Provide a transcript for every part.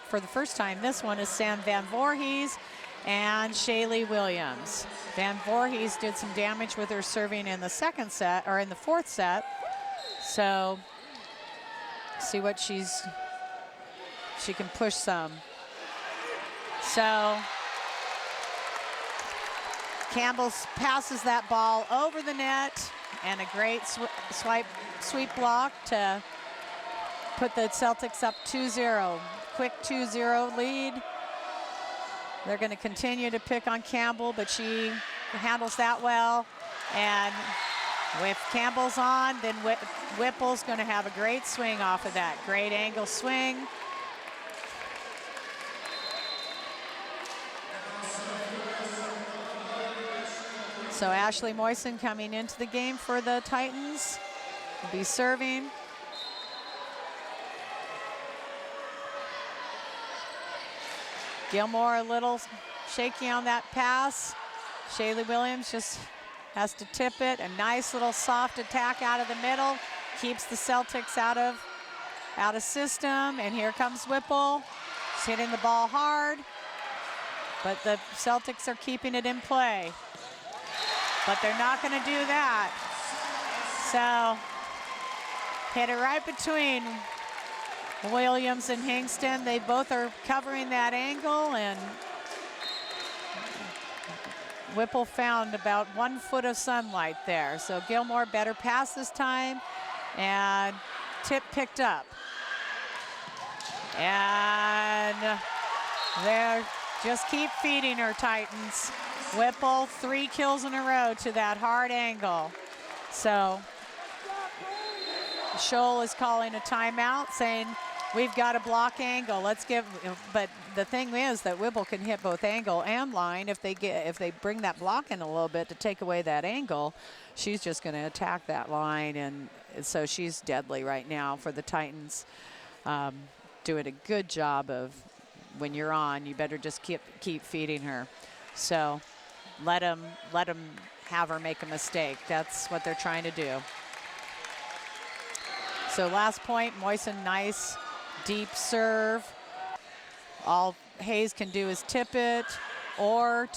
for the first time. This one is Sam Van Voorhees and Shaylee Williams. Van Voorhees did some damage with her serving in the second set, or in the fourth set. So see what she can push some. So Campbell passes that ball over the net, and a great sweep block to put the Celtics up 2-0. Quick 2-0 lead. They're going to continue to pick on Campbell, but she handles that well. And if Campbell's on, then Whipple's going to have a great swing off of that. Great angle swing. So Ashley Moisen coming into the game for the Titans will be serving. Gilmore a little shaky on that pass. Shaylee Williams just has to tip it. A nice little soft attack out of the middle. Keeps the Celtics out of system. And here comes Whipple. She's hitting the ball hard. But the Celtics are keeping it in play. But they're not going to do that. So hit it right between Williams and Hingston. They both are covering that angle, and Whipple found about 1 foot of sunlight there. So Gilmore better pass this time, and tip picked up. And they're just keep feeding her, Titans. Whipple, 3 kills in a row to that hard angle. So Scholl is calling a timeout, saying we've got a block angle. Let's give, but the thing is that Whipple can hit both angle and line. If they bring that block in a little bit to take away that angle, she's just going to attack that line, and so she's deadly right now for the Titans. Doing a good job of, when you're on, you better just keep feeding her. So let them have her make a mistake. That's what they're trying to do. So last point, Moisen, nice deep serve. All Hayes can do is tip it, or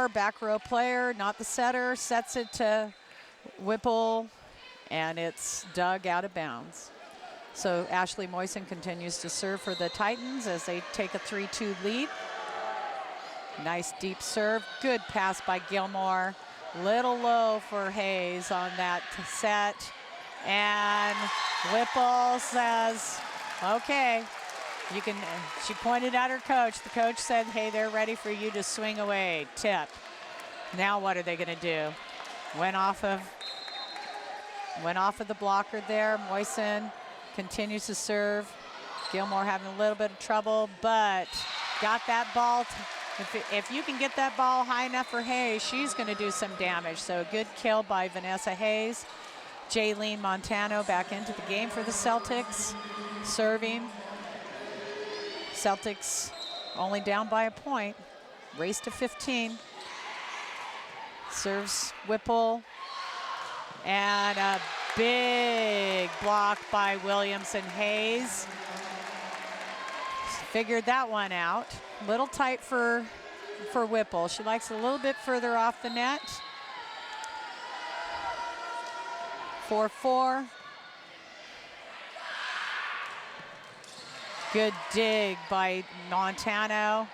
back row player, not the setter, sets it to Whipple, and it's dug out of bounds. So Ashley Moisen continues to serve for the Titans as they take a 3-2 lead. Nice deep serve, good pass by Gilmore. Little low for Hayes on that set. And Whipple says, okay, you can, she pointed at her coach. The coach said, hey, they're ready for you to swing away, tip. Now what are they gonna do? Went off of the blocker there. Moisen continues to serve. Gilmore having a little bit of trouble, but got that ball. If you can get that ball high enough for Hayes, she's going to do some damage. So a good kill by Vanessa Hayes. Jaylene Montano back into the game for the Celtics, serving. Celtics only down by a point. Race to 15. Serves Whipple. And a big block by Williams and Hayes. Figured that one out. Little tight for Whipple. She likes a little bit further off the net. 4-4. Good dig by Montano.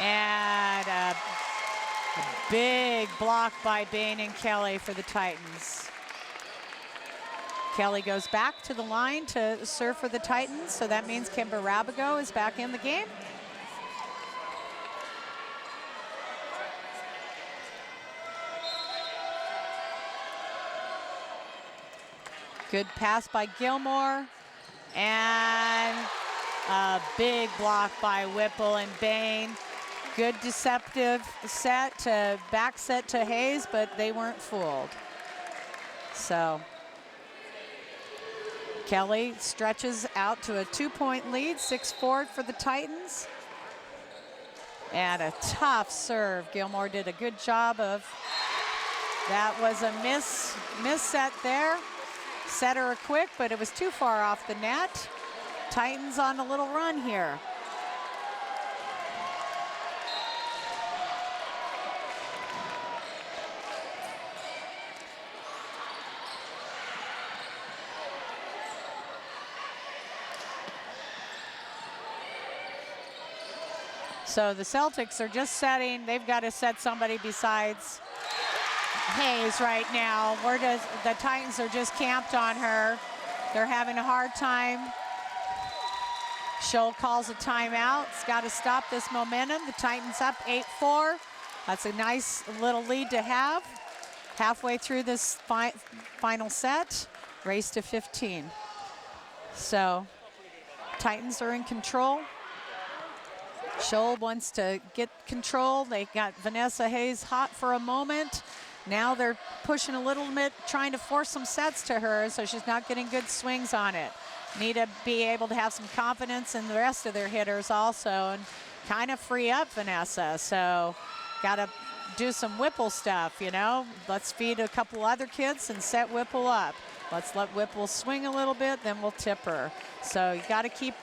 And a big block by Bain and Kelly for the Titans. Kelly goes back to the line to serve for the Titans, so that means Kimber Rabigo is back in the game. Good pass by Gilmore, and a big block by Whipple and Bain. Good deceptive set to back set to Hayes, but they weren't fooled. So Kelly stretches out to a 2-point lead, 6-4 for the Titans. And a tough serve. Gilmore did a good job of, that was a miss set there. Set her quick, but it was too far off the net. Titans on a little run here. So the Celtics are just setting, they've got to set somebody besides Hayes right now. The Titans are just camped on her. They're having a hard time. Scholl calls a timeout. It's got to stop this momentum. The Titans up 8-4. That's a nice little lead to have. Halfway through this final set, race to 15. So Titans are in control. Scholl wants to get control. They got Vanessa Hayes hot for a moment. Now they're pushing a little bit, trying to force some sets to her, so she's not getting good swings on it. Need to be able to have some confidence in the rest of their hitters also and kind of free up Vanessa. So got to do some Whipple stuff, you know. Let's feed a couple other kids and set Whipple up. Let's let Whipple swing a little bit, then we'll tip her. So you got to keep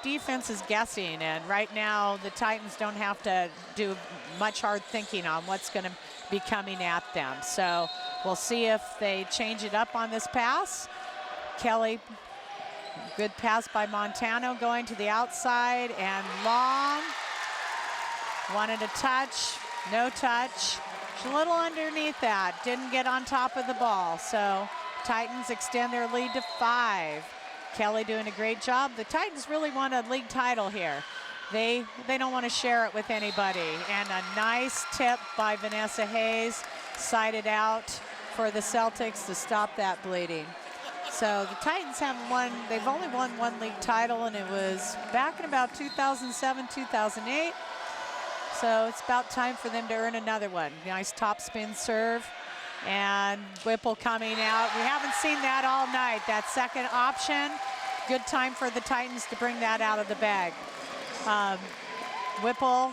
defenses guessing. And right now, the Titans don't have to do much hard thinking on what's going to be coming at them. So we'll see if they change it up on this pass. Kelly, good pass by Montano, going to the outside and long. Wanted a touch, no touch. She's a little underneath that, didn't get on top of the ball. So Titans extend their lead to 5. Kelly doing a great job. The Titans really want a league title here. They don't want to share it with anybody. And a nice tip by Vanessa Hayes, sided out for the Celtics to stop that bleeding. So the Titans haven't won, they've only won one league title, and it was back in about 2007, 2008. So it's about time for them to earn another one. Nice top spin serve. And Whipple coming out. We haven't seen that all night. That second option, good time for the Titans to bring that out of the bag. Whipple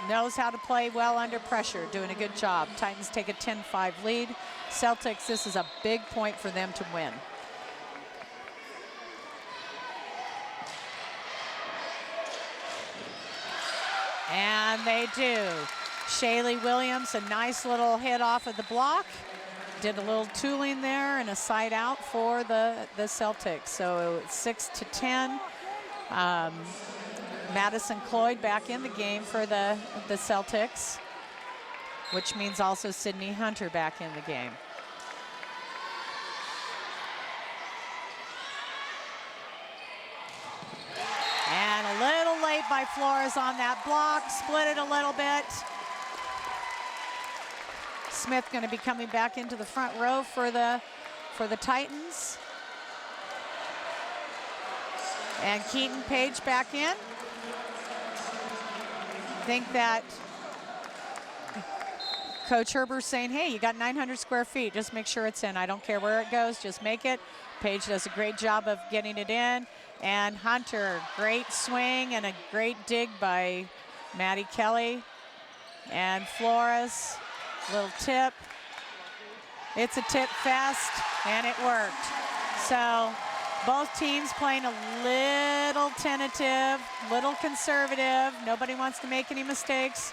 knows how to play well under pressure, doing a good job. Titans take a 10-5 lead. Celtics, this is a big point for them to win. And they do. Shaylee Williams, a nice little hit off of the block. Did a little tooling there and a side out for the Celtics. So it's 6-10. Madison Cloyd back in the game for the Celtics, which means also Sydney Hunter back in the game. And a little late by Flores on that block, split it a little bit. Smith going to be coming back into the front row for the Titans. And Keaton Page back in. I think that Coach Herbert's saying, hey, you got 900 square feet, just make sure it's in. I don't care where it goes, just make it. Page does a great job of getting it in. And Hunter, great swing and a great dig by Maddie Kelly. And Flores, little tip. It's a tip fest, and it worked. So both teams playing a little tentative, little conservative. Nobody wants to make any mistakes.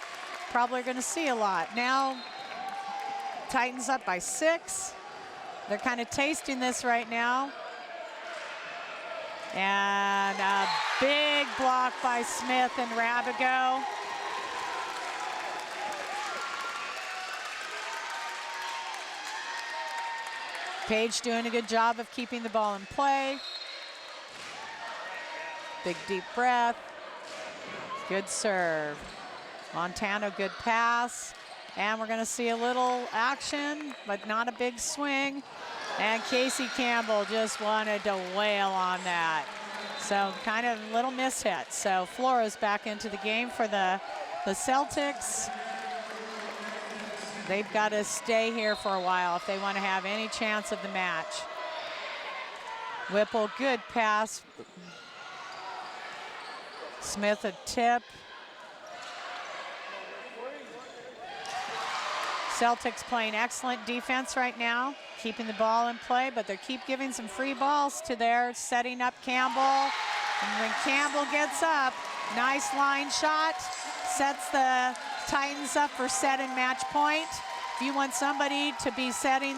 Probably going to see a lot. Now, Titans up by 6. They're kind of tasting this right now. And a big block by Smith and Rabigo. Page doing a good job of keeping the ball in play. Big deep breath. Good serve. Montano, good pass. And we're going to see a little action, but not a big swing. And Kasey Campbell just wanted to wail on that. So kind of little mishit. So Flores back into the game for the Celtics. They've got to stay here for a while if they want to have any chance of the match. Whipple, good pass. Smith, a tip. Celtics playing excellent defense right now, keeping the ball in play, but they keep giving some free balls to there, setting up Campbell. And when Campbell gets up, nice line shot, sets the Titans up for set and match point. If you want somebody to be serving,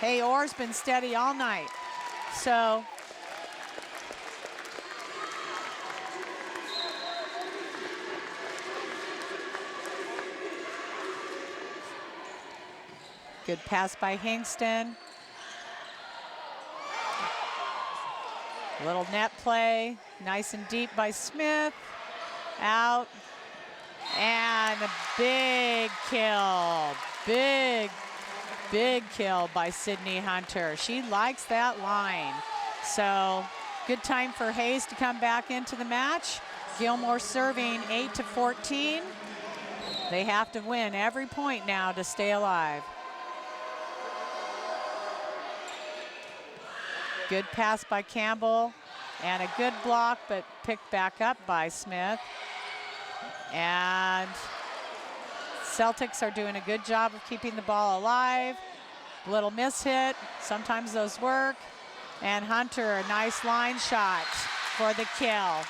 hey, Orr's been steady all night. So good pass by Hingston. Little net play, nice and deep by Smith. Out, and a big kill. Big kill by Sydney Hunter. She likes that line. So good time for Hayes to come back into the match. Gilmore serving 8-14. They have to win every point now to stay alive. Good pass by Campbell and a good block, but picked back up by Smith. And Celtics are doing a good job of keeping the ball alive. Little miss hit, sometimes those work. And Hunter, a nice line shot for the kill.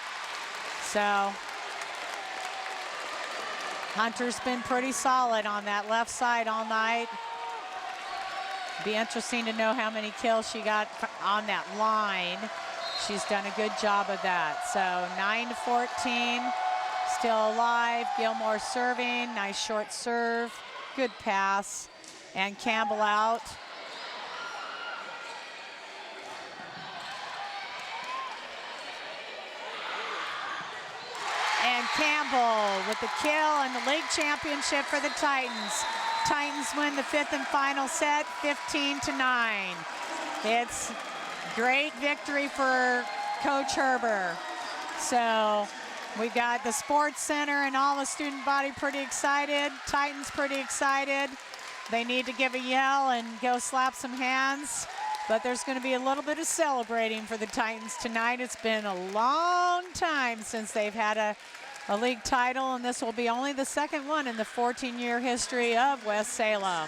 So Hunter's been pretty solid on that left side all night. Be interesting to know how many kills she got on that line. She's done a good job of that. So 9-14, still alive. Gilmore serving, nice short serve, good pass, and Campbell out. And Campbell with the kill and the league championship for the Titans. Titans win the 5th and final set, 15-9. It's great victory for Coach Herber. So we got the Sports Center and all the student body pretty excited. Titans pretty excited. They need to give a yell and go slap some hands. But there's going to be a little bit of celebrating for the Titans tonight. It's been a long time since they've had a league title, and this will be only the second one in the 14-year history of West Salem.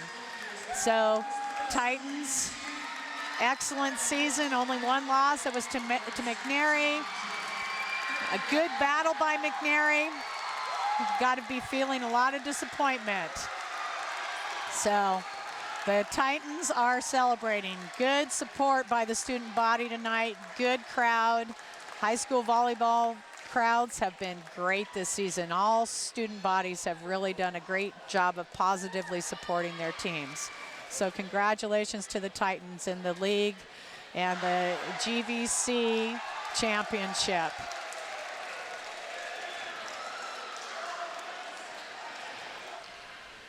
So Titans, excellent season, only one loss. It was to McNary. A good battle by McNary. You've got to be feeling a lot of disappointment. So the Titans are celebrating. Good support by the student body tonight. Good crowd. High school volleyball crowds have been great this season. All student bodies have really done a great job of positively supporting their teams. So congratulations to the Titans in the league and the GVC championship.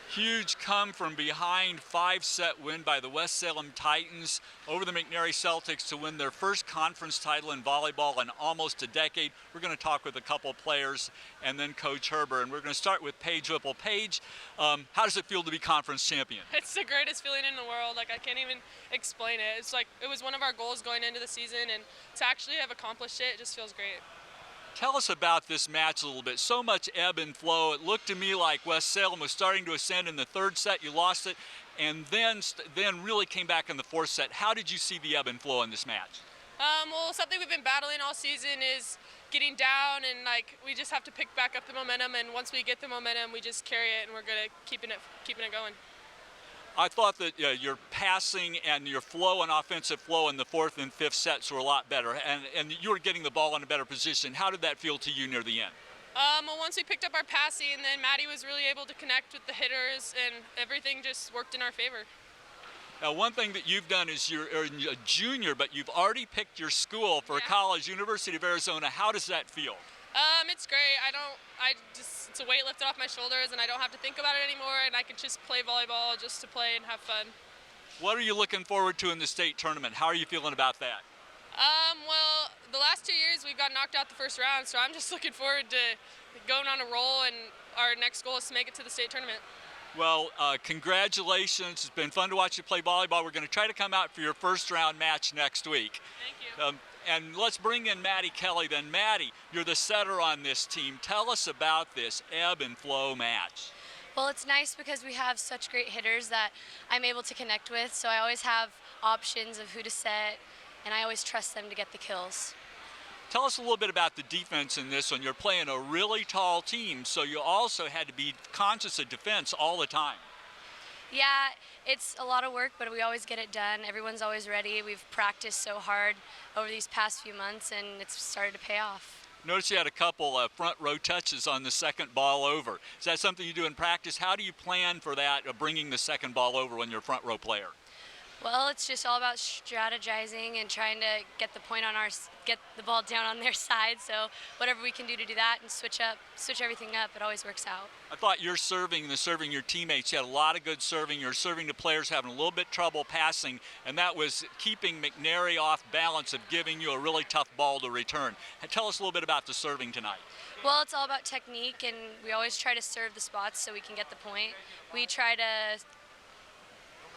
Huge come from behind 5-set win by the West Salem Titans over the McNary Celtics to win their first conference title in volleyball in almost a decade. We're going to talk with a couple players and then Coach Herber, and we're going to start with Paige Whipple. Paige, how does it feel to be conference champion? It's the greatest feeling in the world. Like, I can't even explain it. It's like it was one of our goals going into the season, and to actually have accomplished it just feels great. Tell us about this match a little bit. So much ebb and flow. It looked to me like West Salem was starting to ascend in the third set. You lost it, and then really came back in the fourth set. How did you see the ebb and flow in this match? Well, something we've been battling all season is getting down, and like we just have to pick back up the momentum. And once we get the momentum, we just carry it, and we're good at keeping it going. I thought that your passing and your flow and offensive flow in the fourth and fifth sets were a lot better, and you were getting the ball in a better position. How did that feel to you near the end? Well, once we picked up our passing, then Maddie was really able to connect with the hitters, and everything just worked in our favor. Now, one thing that you've done is you're a junior, but you've already picked your school for college, University of Arizona. How does that feel? It's great. It's a weight lifted off my shoulders, and I don't have to think about it anymore, and I can just play volleyball just to play and have fun. What are you looking forward to in the state tournament? How are you feeling about that? Well, the last 2 years we've got knocked out the first round, so I'm just looking forward to going on a roll, and our next goal is to make it to the state tournament. Well, congratulations. It's been fun to watch you play volleyball. We're going to try to come out for your first round match next week. Thank you. And let's bring in Maddie Kelly then. Maddie, you're the setter on this team. Tell us about this ebb and flow match. Well, it's nice because we have such great hitters that I'm able to connect with, so I always have options of who to set, and I always trust them to get the kills. Tell us a little bit about the defense in this one. You're playing a really tall team, so you also had to be conscious of defense all the time. Yeah, it's a lot of work, but we always get it done. Everyone's always ready. We've practiced so hard over these past few months, and it's started to pay off. Notice you had a couple front row touches on the second ball over. Is that something you do in practice? How do you plan for that, bringing the second ball over when you're a front row player? Well, it's just all about strategizing and trying to get the ball down on their side. So whatever we can do to do that and switch everything up, it always works out. I thought your serving your teammates, you had a lot of good serving. You're serving to players having a little bit trouble passing, and that was keeping McNary off balance of giving you a really tough ball to return. Tell us a little bit about the serving tonight. Well, it's all about technique, and we always try to serve the spots so we can get the point. We try to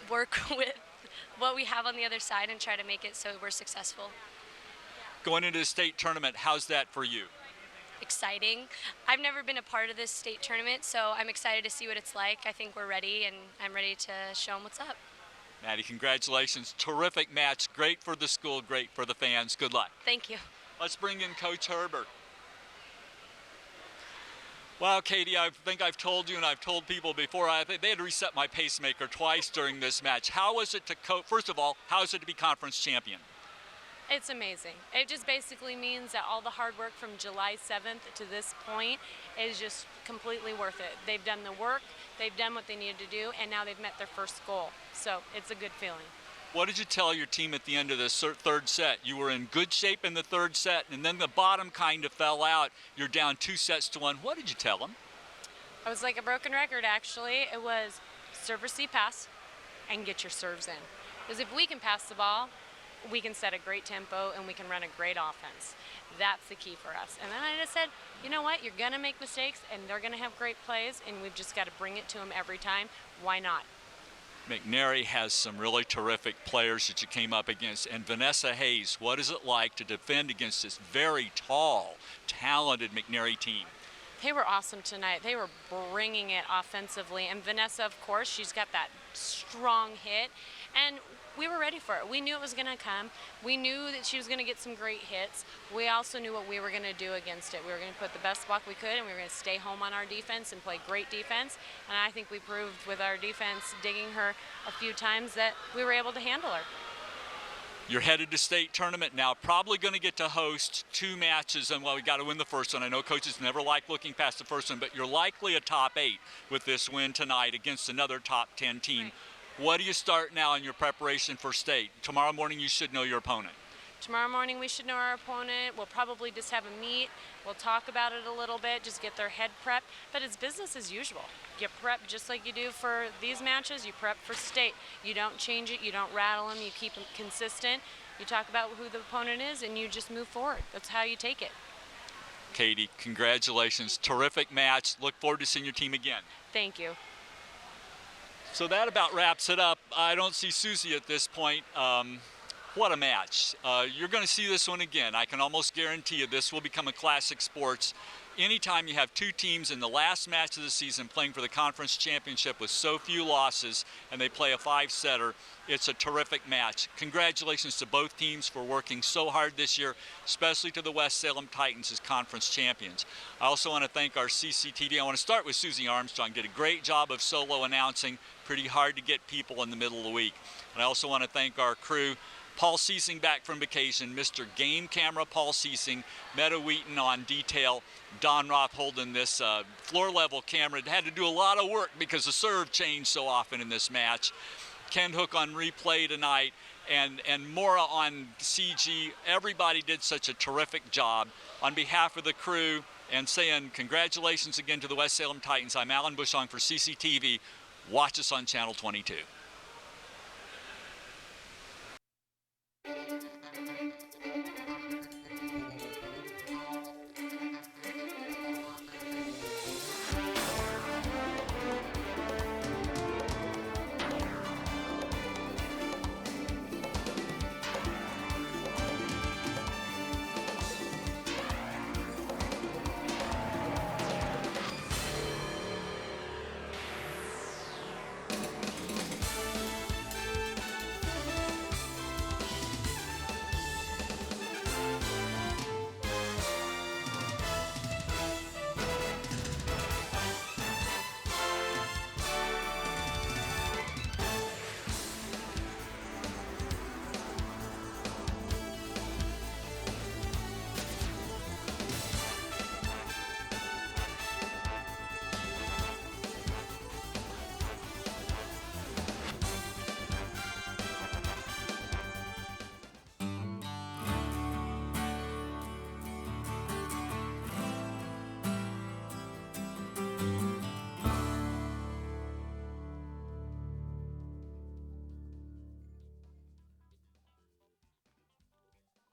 work with what we have on the other side and try to make it so we're successful. Going into the state tournament, how's that for you? Exciting. I've never been a part of this state tournament, so I'm excited to see what it's like. I think we're ready, and I'm ready to show them what's up. Maddie, congratulations. Terrific match. Great for the school, great for the fans. Good luck. Thank you. Let's bring in Coach Herbert. Well, Katie, I think I've told you and I've told people before, I think they had to reset my pacemaker twice during this match. How was it to first of all, how is it to be conference champion? It's amazing. It just basically means that all the hard work from July 7th to this point is just completely worth it. They've done the work, they've done what they needed to do, and now they've met their first goal. So it's a good feeling. What did you tell your team at the end of the third set? You were in good shape in the third set, and then the bottom kind of fell out. You're down 2-1. What did you tell them? I was like a broken record, actually. It was serve, receive, pass, and get your serves in. Because if we can pass the ball, we can set a great tempo and we can run a great offense. That's the key for us. And then I just said, you know what? You're going to make mistakes, and they're going to have great plays, and we've just got to bring it to them every time. Why not? McNary has some really terrific players that you came up against. And Vanessa Hayes, what is it like to defend against this very tall, talented McNary team? They were awesome tonight. They were bringing it offensively. And Vanessa, of course, she's got that strong hit. And we were ready for it. We knew it was going to come. We knew that she was going to get some great hits. We also knew what we were going to do against it. We were going to put the best block we could, and we were going to stay home on our defense and play great defense. And I think we proved with our defense, digging her a few times, that we were able to handle her. You're headed to state tournament now, probably going to get to host 2 matches, and well, we got to win the first one. I know coaches never like looking past the first one, but you're likely a top 8 with this win tonight against another top 10 team. Right. What do you start now in your preparation for state? Tomorrow morning you should know your opponent. Tomorrow morning we should know our opponent. We'll probably just have a meet. We'll talk about it a little bit, just get their head prepped. But it's business as usual. You prep just like you do for these matches. You prep for state. You don't change it. You don't rattle them. You keep them consistent. You talk about who the opponent is, and you just move forward. That's how you take it. Katie, congratulations. Terrific match. Look forward to seeing your team again. Thank you. So that about wraps it up. I don't see Susie at this point. What a match. You're going to see this one again. I can almost guarantee you this will become a classic sports. Anytime you have 2 teams in the last match of the season playing for the conference championship with so few losses and they play a 5-setter, it's a terrific match. Congratulations to both teams for working so hard this year, especially to the West Salem Titans as conference champions. I also want to thank our CCTV. I want to start with Susie Armstrong. Did a great job of solo announcing. Pretty hard to get people in the middle of the week. And I also want to thank our crew. Paul Ceasing back from vacation, Mr. Game Camera Paul Ceasing, Meta Wheaton on detail, Don Roth holding this floor-level camera. It had to do a lot of work because the serve changed so often in this match. Ken Hook on replay tonight, and Maura on CG. Everybody did such a terrific job. On behalf of the crew, and saying congratulations again to the West Salem Titans, I'm Alan Bushong for CCTV. Watch us on Channel 22.